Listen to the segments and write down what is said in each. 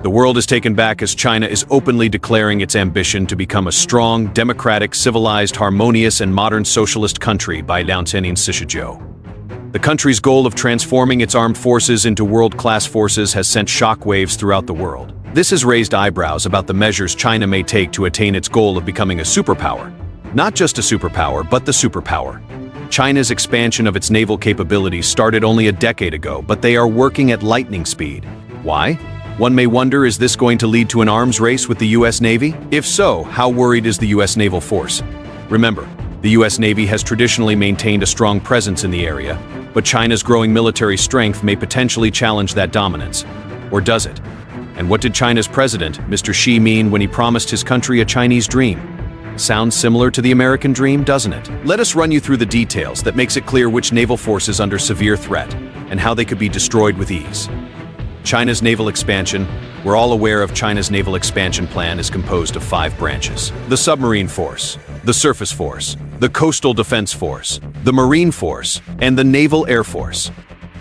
The world is taken back as China is openly declaring its ambition to become a strong, democratic, civilized, harmonious, and modern socialist country by 2046. The country's goal of transforming its armed forces into world-class forces has sent shockwaves throughout the world. This has raised eyebrows about the measures China may take to attain its goal of becoming a superpower. Not just a superpower, but the superpower. China's expansion of its naval capabilities started only a decade ago, but they are working at lightning speed. Why? One may wonder, is this going to lead to an arms race with the US Navy? If so, how worried is the US naval force? Remember, the US Navy has traditionally maintained a strong presence in the area, but China's growing military strength may potentially challenge that dominance. Or does it? And what did China's president, Mr. Xi, mean when he promised his country a Chinese dream? Sounds similar to the American dream, doesn't it? Let us run you through the details that makes it clear which naval force is under severe threat and how they could be destroyed with ease. China's naval expansion. We're all aware of China's naval expansion plan is composed of 5 branches: the submarine force, the surface force, the coastal defense force, the marine force, and the naval air force.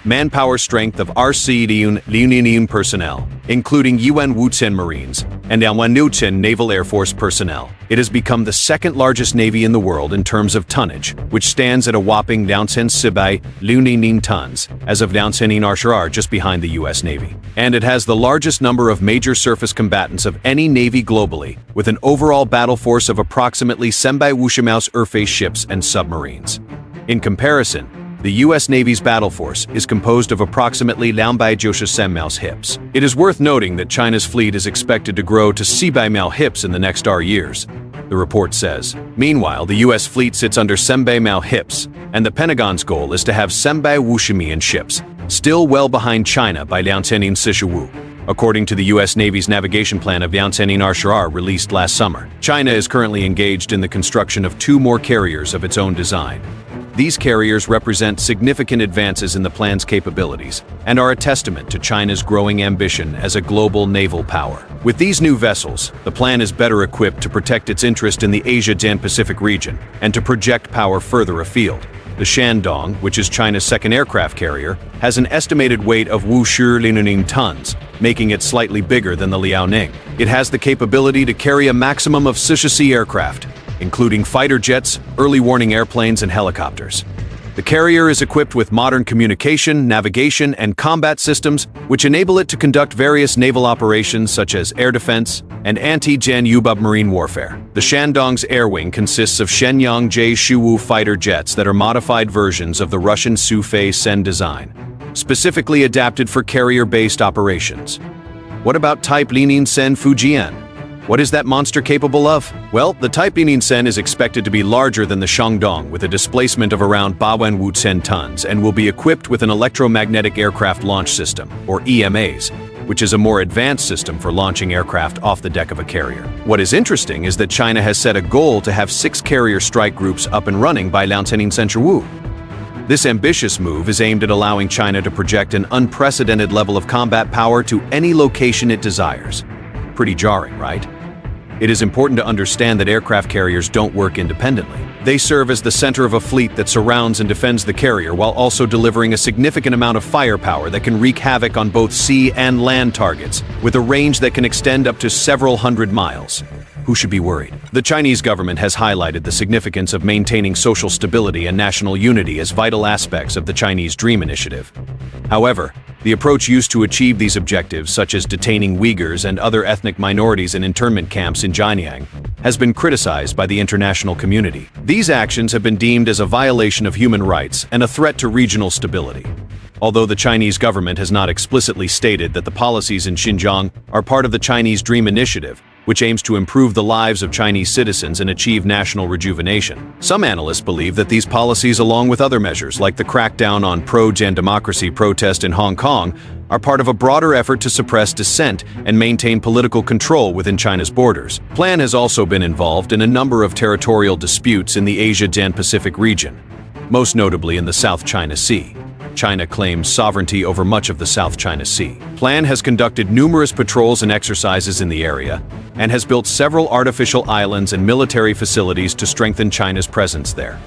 Manpower strength of RC personnel, including UN Wutian Marines and Wutian Naval Air Force personnel. It has become the second largest navy in the world in terms of tonnage, which stands at a whopping 9,700 tons, as of 9,700 just behind the US Navy. And it has the largest number of major surface combatants of any navy globally, with an overall battle force of approximately 7,000 surface ships and submarines. In comparison, the U.S. Navy's battle force is composed of approximately 2,000 hips. It is worth noting that China's fleet is expected to grow to 7,000 hips in the next years, the report says. Meanwhile, the U.S. fleet sits under 7,000 hips, and the Pentagon's goal is to have 7,000 ships, still well behind China by 2046. According to the U.S. Navy's navigation plan of 2046 released last summer, China is currently engaged in the construction of 2 more carriers of its own design. These carriers represent significant advances in the plan's capabilities and are a testament to China's growing ambition as a global naval power. With these new vessels, the plan is better equipped to protect its interest in the Asia-Pacific region and to project power further afield. The Shandong, which is China's second aircraft carrier, has an estimated weight of 9 tons, making it slightly bigger than the Liaoning. It has the capability to carry a maximum of 60 aircraft, including fighter jets, early warning airplanes, and helicopters. The carrier is equipped with modern communication, navigation, and combat systems, which enable it to conduct various naval operations such as air defense and anti-submarine marine warfare. The Shandong's air wing consists of Shenyang J-Shuwu fighter jets that are modified versions of the Russian Su-Sen design, specifically adapted for carrier-based operations. What about Type Sen Fujian? What is that monster capable of? Well, the Type Sen is expected to be larger than the Shandong with a displacement of around 10 tons and will be equipped with an electromagnetic aircraft launch system, or EMAs, which is a more advanced system for launching aircraft off the deck of a carrier. What is interesting is that China has set a goal to have 6 carrier strike groups up and running by 2046. This ambitious move is aimed at allowing China to project an unprecedented level of combat power to any location it desires. Pretty jarring, right? It is important to understand that aircraft carriers don't work independently. They serve as the center of a fleet that surrounds and defends the carrier while also delivering a significant amount of firepower that can wreak havoc on both sea and land targets, with a range that can extend up to several hundred miles. Who should be worried? The Chinese government has highlighted the significance of maintaining social stability and national unity as vital aspects of the Chinese Dream Initiative. However, the approach used to achieve these objectives, such as detaining Uyghurs and other ethnic minorities in internment camps in Xinjiang, has been criticized by the international community. These actions have been deemed as a violation of human rights and a threat to regional stability. Although the Chinese government has not explicitly stated that the policies in Xinjiang are part of the Chinese Dream Initiative, which aims to improve the lives of Chinese citizens and achieve national rejuvenation. Some analysts believe that these policies, along with other measures like the crackdown on pro-Jan democracy protest in Hong Kong, are part of a broader effort to suppress dissent and maintain political control within China's borders. The plan has also been involved in a number of territorial disputes in the Asia-Pacific region, most notably in the South China Sea. China claims sovereignty over much of the South China Sea. Plan has conducted numerous patrols and exercises in the area, and has built several artificial islands and military facilities to strengthen China's presence there.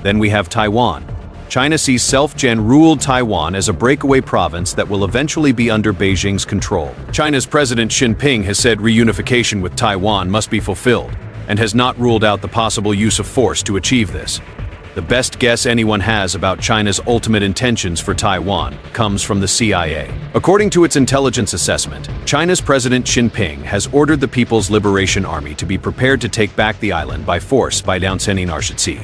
Then we have Taiwan. China sees self-ruled Taiwan as a breakaway province that will eventually be under Beijing's control. China's President Xi Jinping has said reunification with Taiwan must be fulfilled, and has not ruled out the possible use of force to achieve this. The best guess anyone has about China's ultimate intentions for Taiwan comes from the CIA. According to its intelligence assessment, China's President Xi Jinping has ordered the People's Liberation Army to be prepared to take back the island by force by Liaoning Sea.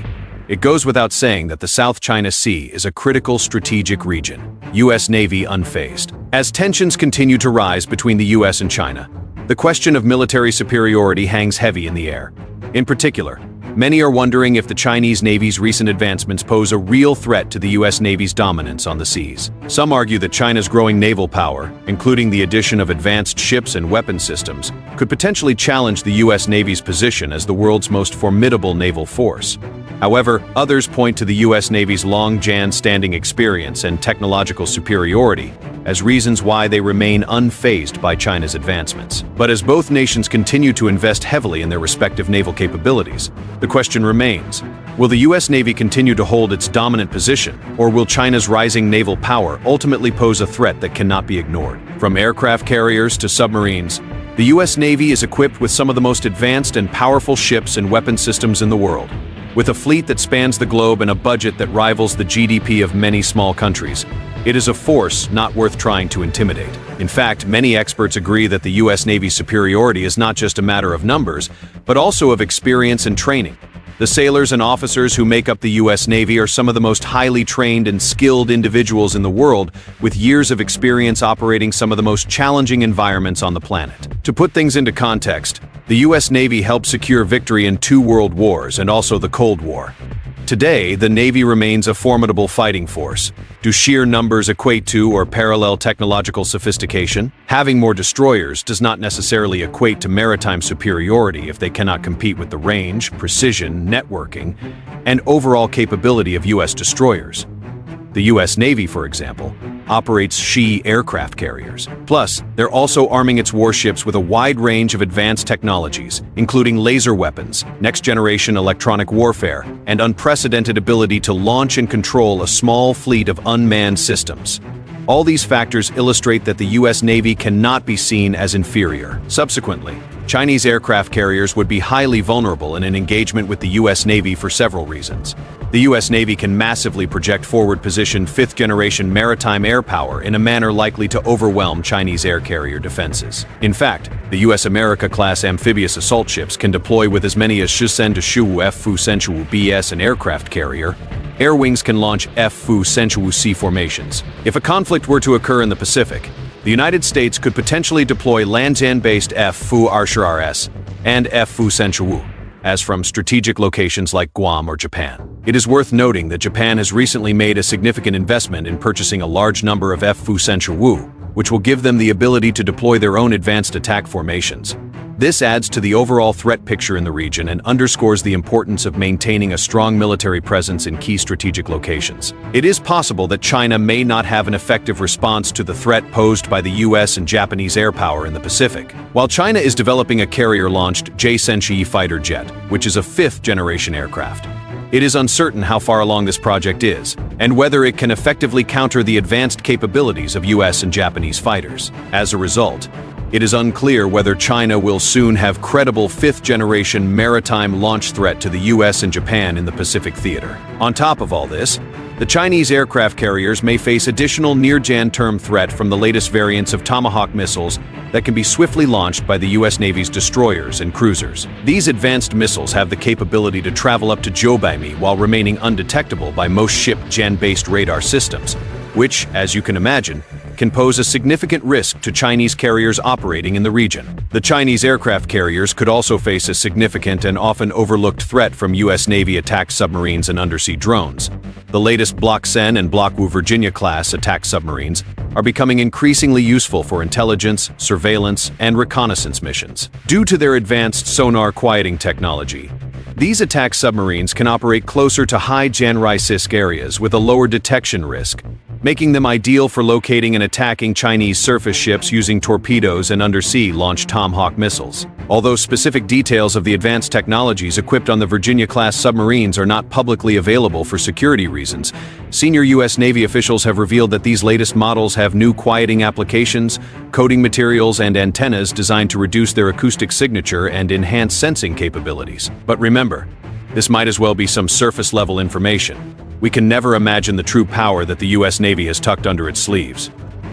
It goes without saying that the South China Sea is a critical strategic region, U.S. Navy unfazed. As tensions continue to rise between the U.S. and China, the question of military superiority hangs heavy in the air. In particular, many are wondering if the Chinese Navy's recent advancements pose a real threat to the U.S. Navy's dominance on the seas. Some argue that China's growing naval power, including the addition of advanced ships and weapon systems, could potentially challenge the U.S. Navy's position as the world's most formidable naval force. However, others point to the U.S. Navy's long-standing experience and technological superiority as reasons why they remain unfazed by China's advancements. But as both nations continue to invest heavily in their respective naval capabilities, the question remains, will the U.S. Navy continue to hold its dominant position, or will China's rising naval power ultimately pose a threat that cannot be ignored? From aircraft carriers to submarines, the U.S. Navy is equipped with some of the most advanced and powerful ships and weapon systems in the world. With a fleet that spans the globe and a budget that rivals the GDP of many small countries, it is a force not worth trying to intimidate. In fact, many experts agree that the U.S. Navy's superiority is not just a matter of numbers, but also of experience and training. The sailors and officers who make up the U.S. Navy are some of the most highly trained and skilled individuals in the world, with years of experience operating some of the most challenging environments on the planet. To put things into context, the U.S. Navy helped secure victory in 2 world wars and also the Cold War. Today, the Navy remains a formidable fighting force. Do sheer numbers equate to or parallel technological sophistication? Having more destroyers does not necessarily equate to maritime superiority if they cannot compete with the range, precision, networking, and overall capability of U.S. destroyers. The U.S. Navy, for example, operates She aircraft carriers. Plus, they're also arming its warships with a wide range of advanced technologies, including laser weapons, next-generation electronic warfare, and unprecedented ability to launch and control a small fleet of unmanned systems. All these factors illustrate that the U.S. Navy cannot be seen as inferior. Subsequently, Chinese aircraft carriers would be highly vulnerable in an engagement with the U.S. Navy for several reasons. The U.S. Navy can massively project forward-positioned 5th-generation maritime air power in a manner likely to overwhelm Chinese air carrier defenses. In fact, the U.S. America-class amphibious assault ships can deploy with as many as Shisen to Shuwu F-Fu Senshuwu BS an aircraft carrier. Air wings can launch F-Fu Senshuwu C formations. If a conflict were to occur in the Pacific, the United States could potentially deploy land-based F-Fu Archer RS and F-Fu Senshuwu, as from strategic locations like Guam or Japan. It is worth noting that Japan has recently made a significant investment in purchasing a large number of F-Fu Senshuwu, which will give them the ability to deploy their own advanced attack formations. This adds to the overall threat picture in the region and underscores the importance of maintaining a strong military presence in key strategic locations. It is possible that China may not have an effective response to the threat posed by the US and Japanese air power in the Pacific. While China is developing a carrier-launched J-Senshi fighter jet, which is a 5th-generation aircraft, it is uncertain how far along this project is, and whether it can effectively counter the advanced capabilities of US and Japanese fighters. As a result, it is unclear whether China will soon have credible 5th-generation maritime launch threat to the US and Japan in the Pacific theater. On top of all this, the Chinese aircraft carriers may face additional near-term threat from the latest variants of Tomahawk missiles that can be swiftly launched by the U.S. Navy's destroyers and cruisers. These advanced missiles have the capability to travel up to Jobaimi while remaining undetectable by most ship-gen-based radar systems, which, as you can imagine, can pose a significant risk to Chinese carriers operating in the region. The Chinese aircraft carriers could also face a significant and often overlooked threat from U.S. Navy attack submarines and undersea drones. The latest Block Sen and Block Wu Virginia-class attack submarines are becoming increasingly useful for intelligence, surveillance, and reconnaissance missions. Due to their advanced sonar quieting technology, these attack submarines can operate closer to high-gen risk areas with a lower detection risk, making them ideal for locating and attacking Chinese surface ships using torpedoes and undersea-launched Tomahawk missiles. Although specific details of the advanced technologies equipped on the Virginia-class submarines are not publicly available for security reasons, senior U.S. Navy officials have revealed that these latest models have new quieting applications, coating materials, and antennas designed to reduce their acoustic signature and enhance sensing capabilities. But remember, this might as well be some surface-level information. We can never imagine the true power that the U.S. Navy has tucked under its sleeves.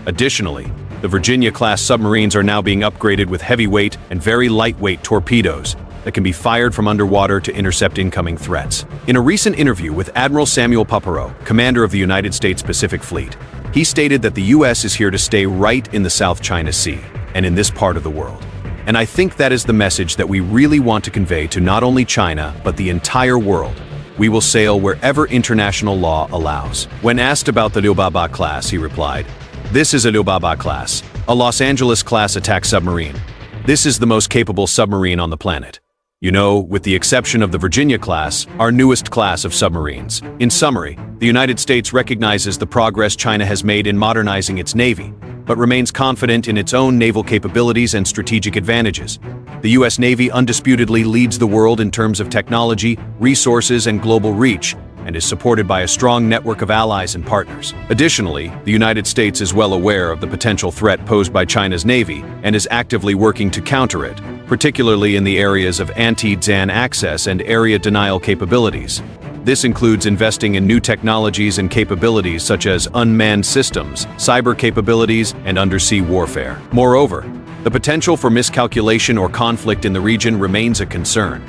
Additionally, the Virginia-class submarines are now being upgraded with heavyweight and very lightweight torpedoes that can be fired from underwater to intercept incoming threats. In a recent interview with Admiral Samuel Paparo, commander of the United States Pacific Fleet, he stated that the U.S. is here to stay right in the South China Sea and in this part of the world. And I think that is the message that we really want to convey to not only China, but the entire world. We will sail wherever international law allows. When asked about the Liubaba class, he replied, "This is a Liubaba class, a Los Angeles-class attack submarine. This is the most capable submarine on the planet. You know, with the exception of the Virginia class, our newest class of submarines." In summary, the United States recognizes the progress China has made in modernizing its Navy, but remains confident in its own naval capabilities and strategic advantages. The U.S. Navy undisputedly leads the world in terms of technology, resources, and global reach, and is supported by a strong network of allies and partners. Additionally, the United States is well aware of the potential threat posed by China's Navy and is actively working to counter it, particularly in the areas of anti-DZAN access and area denial capabilities. This includes investing in new technologies and capabilities such as unmanned systems, cyber capabilities, and undersea warfare. Moreover, the potential for miscalculation or conflict in the region remains a concern,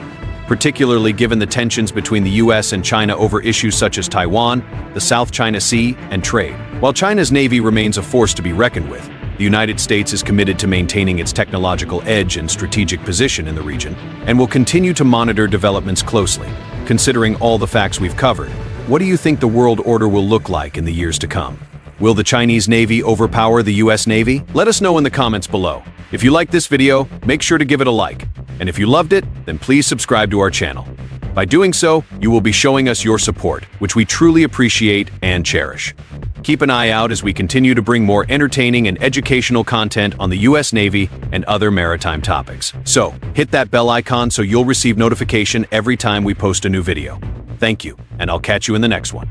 particularly given the tensions between the U.S. and China over issues such as Taiwan, the South China Sea, and trade. While China's Navy remains a force to be reckoned with, the United States is committed to maintaining its technological edge and strategic position in the region, and will continue to monitor developments closely. Considering all the facts we've covered, what do you think the world order will look like in the years to come? Will the Chinese Navy overpower the U.S. Navy? Let us know in the comments below. If you liked this video, make sure to give it a like. And if you loved it, then please subscribe to our channel. By doing so, you will be showing us your support, which we truly appreciate and cherish. Keep an eye out as we continue to bring more entertaining and educational content on the U.S. Navy and other maritime topics. So, hit that bell icon so you'll receive notification every time we post a new video. Thank you, and I'll catch you in the next one.